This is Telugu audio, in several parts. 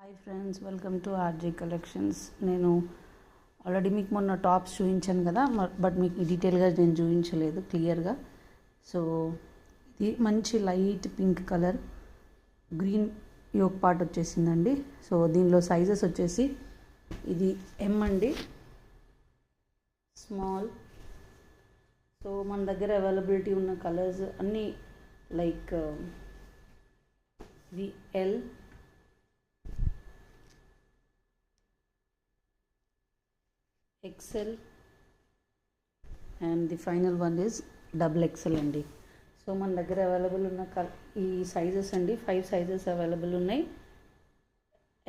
Hi friends, welcome to RJ collections. నేను ఆల్రెడీ మీకు మొన్న టాప్స్ చూపించాను కదా, బట్ మీకు డీటెయిల్గా నేను చూపించలేదు క్లియర్గా. సో ఇది మంచి light pink colour green yoke part వచ్చేసిందండి. సో దీనిలో సైజెస్ వచ్చేసి ఇది ఎం అండి, స్మాల్. సో మన దగ్గర అవైలబిలిటీ ఉన్న కలర్స్ అన్నీ లైక్ ఇది L, XL and the final one is XXL అండి. సో మన దగ్గర అవైలబుల్ ఉన్న ఈ సైజెస్ అండి, 5 సైజెస్ అవైలబుల్ ఉన్నాయి.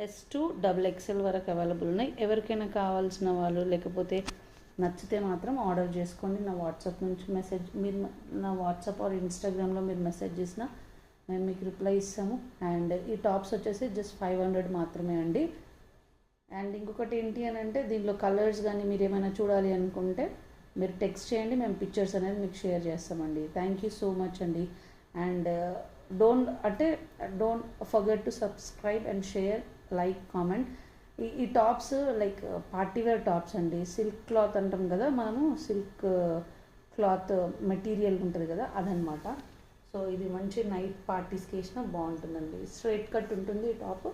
S to XXL వరకు అవైలబుల్ ఉన్నాయి. ఎవరికైనా కావాల్సిన వాళ్ళు లేకపోతే నచ్చితే మాత్రం ఆర్డర్ చేసుకోండి. నా వాట్సాప్ నుంచి మీరు నా వాట్సాప్ ఆర్ ఇన్స్టాగ్రామ్లో మీరు మెసేజ్ చేసినా మేము మీకు రిప్లై ఇస్తాము. అండ్ ఈ టాప్స్ వచ్చేసి జస్ట్ 500 మాత్రమే అండి. అండ్ ఇంకొకటి ఏంటి అని అంటే, దీంట్లో కలర్స్ కానీ మీరు ఏమైనా చూడాలి అనుకుంటే మీరు టెక్స్ట్ చేయండి, మేము పిక్చర్స్ అనేది మీకు షేర్ చేస్తామండి. థ్యాంక్ యూ సో మచ్ అండి. And don't forget to subscribe and share, like, comment. ఈ టాప్స్ లైక్ పార్టీవేర్ టాప్స్ అండి. సిల్క్ క్లాత్ అంటాం కదా మనము, సిల్క్ క్లాత్ మెటీరియల్ ఉంటుంది కదా, అదనమాట. సో ఇది మంచి నైట్ పార్టీస్కి వేసినా బాగుంటుందండి. స్ట్రైట్ కట్ ఉంటుంది ఈ టాప్,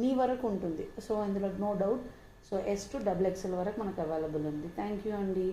నీ వరకు ఉంటుంది. సో ఇందులో no doubt. So S to XXL వరకు మనకు అవైలబుల్ ఉంది. థ్యాంక్ యూ అండి.